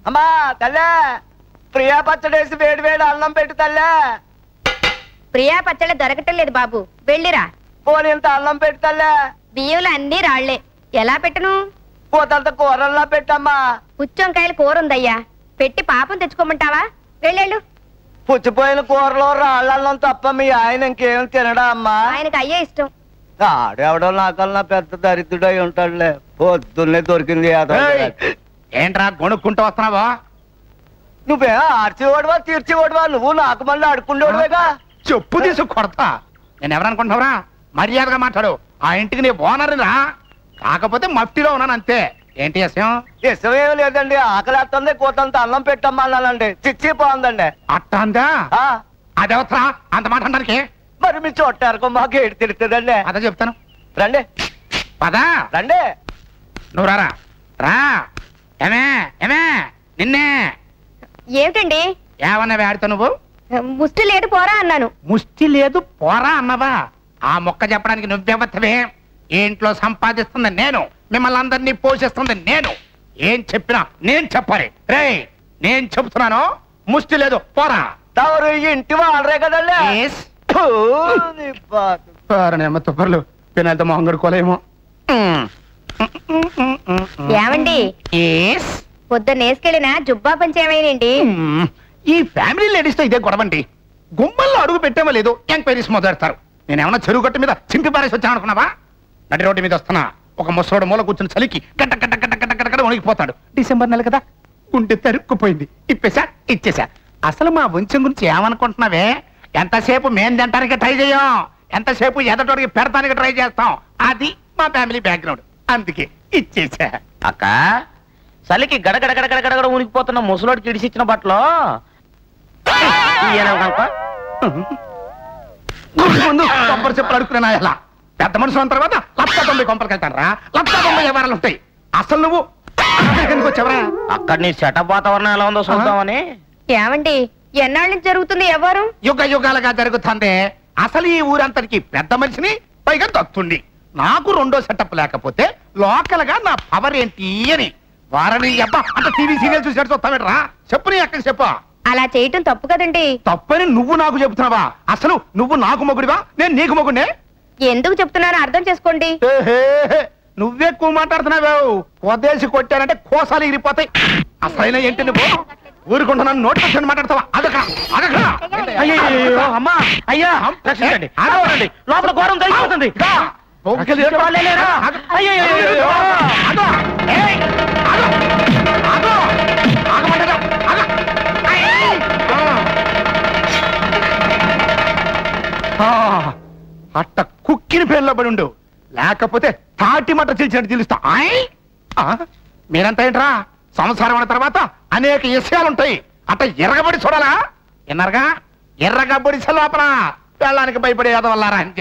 అమ్మా తల్లే ప్రియా పచ్చడేసి వేడి వేడి అన్నం పెట్టు తల్లే. ప్రియా పచ్చడి దొరకటం లేదు బాబు, వెళ్ళిరా. పోనీ ఇంత అన్నం పెట్టు తల్లే. బియ్యంలో అన్ని రాళ్లే, ఎలా పెట్టను? పోతంత కూరల్లా పెట్టమ్మా. పుచ్చంకాయలు కూర ఉందయ్యా, పెట్టి పాపం తెచ్చుకోమంటావా? వెళ్ళేళ్ళు. పుచ్చిపోయిన కూరలో రాళ్ళన్నం తప్ప మీ ఆయన ఇంకేం తినడా అమ్మా? ఆయనకు అయ్యే ఇష్టం. ఆడెవడో నాకన్నా పెద్ద దరిద్రుడై ఉంటాడులే, పొద్దున్నే దొరికింది. ఏంట్రా కొనుక్కుంటూ వస్తున్నావా? నువ్వే ఆర్చేవాడువా తీర్చేవాడువా? నువ్వు నాకు మళ్ళీ అడుకుండేవాడువేగా. చెప్పు తీసు కొడతా. నేను ఎవరనుకుంటున్నావురా? మర్యాదగా మాట్లాడు. ఆ ఇంటికి నీ ఓనర్రా, కాకపోతే మఫ్టీలో ఉన్నాను అంతే. ఏంటి విషయం? ఇష్టమేమి లేదండి, ఆకలేస్తుంది, కూతంత అన్నం పెట్టమ్మా అన్నానండి. చిచ్చి బాగుందండి. అట్టందా? అదేవత్రా అంత మాట అనడానికి? మరి మీ చోటారుకో మాకు ఏడు తెలుస్తుందండి. అదే చెప్తాను, రండి. పదా రండి. నువ్వు రారా రా. ఏమే ఏమే నిన్నే ఏమిటండి? ఏమన్నా వేడితో నువ్వు? ముష్టి లేదు పోరా అన్నాను. ముష్టి లేదు పోరా అన్నవా? ఆ మొక్క చెప్పడానికి నువ్వెవత్తవే? ఇంట్లో సంపాదిస్తుంది నేను, మిమ్మల్ని అందరినీ పోషిస్తుంది నేను. ఏం చెప్పినా నేను చెప్పాలి. రే నేను చెప్తున్నాను, ముష్టి లేదు పోరా. తవరు ఇంటి వాళ్ళరే కదండి. తుప్పర్లు పినలతో మొహం కడుకోలేమో. ఏమండి పొద్దున్నేసుకెళ్ళిన జుబ్బా పంచేమైనండి? ఈ ఫ్యామిలీ లేడీస్ తో ఇదే గొడవండి. గుమ్మల్లో అడుగు పెట్టేమో లేదు ఎంక్వైరీస్ మొదలెడతారు. నేనేమన్నా చెరువు గట్టు మీద చింపి పారేసి వచ్చాను అనుకున్నావా? నడి రోడ్డు మీద వస్తున్నా, ఒక ముసలోడు మూల కూర్చుని చలికి గడ్డ గడ్డ గడ్డ గడ్డ గడ్డ గడ్డ వణికిపోతాడు. డిసెంబర్ నెల కదా, గుండె తరుక్కుపోయింది. ఇప్పేసా ఇచ్చేసా. అసలు మా వంశం గురించి ఏమనుకుంటున్నావే? ఎంతసేపు మేం తింటానికి ట్రై చేయం, ఎంతసేపు ఎదటోడికి పెడతానికి ట్రై చేస్తాం. అది మా ఫ్యామిలీ బ్యాక్గ్రౌండ్, అందుకే ఇచ్చేసా. అక్క చలికి గడగడగడగడగడ ఉనికిపోతున్న ముసలోడికి ఇడిసిచ్చిన బట్టలు ముందు కొంపలు చెప్పులు అడుక్కున్నా. ఎలా పెద్ద మనుషులు అన్న తర్వాత 190 కొంపలకి వెళ్తాను రా. 190 వ్యవహారాలు ఉంటాయి. అసలు నువ్వు వచ్చావరా? అక్కడ నీ సెటప్ వాతావరణం ఎలా ఉందో చూద్దామని. ఏమండి ఎన్నాళ్ళ నుంచి జరుగుతుంది ఎవరు? యుగ యుగాలుగా జరుగుతుంది. అసలు ఈ ఊరంతటికి పెద్ద మనిషిని, పైగా దత్తుండి. నాకు రెండో సెటప్ లేకపోతే లోకల్ గా నా పవర్ ఏంటి అని వారని అబ్బా అంత టీవీ సీరియల్ చూసి చూస్తావేట్రా? చెప్పు, నీ ఎక్కడ చెప్పా? అలా చేయటం తప్పు కదండి. తప్పని నువ్వు నాకు చెబుతున్నావా? అసలు నువ్వు నాకు మొగుడివా, నేను నీకు మొగుడినే? ఎందుకు చెప్తున్నారో అర్థం చేసుకోండి. నువ్వెక్కువ మాట్లాడుతున్నావు. కొద్దేసి కొట్టానంటే కోసాలు ఇరిపోతాయి. అసలైన ఏంటి నువ్వు? ఊరుకుంటున్నాను నోటి వచ్చి మాట్లాడతావా? అమ్మా అయ్యా రక్షించండి, లోపల ఘోరం జరిగిపోతుంది. అట్ట కుక్కిని పేర్లో పడి ఉండు, లేకపోతే తాటి మట్ట చీల్చినట్టు తెలుస్తా. మీరంతా ఏంట్రా? సంసారం అన్న తర్వాత అనేక విషయాలుంటాయి. అట్ట ఎర్రగబడి చూడాలా? విన్నారుగా? ఎర్రగబడి లోపల పెళ్ళానికి భయపడే వల్లారా అని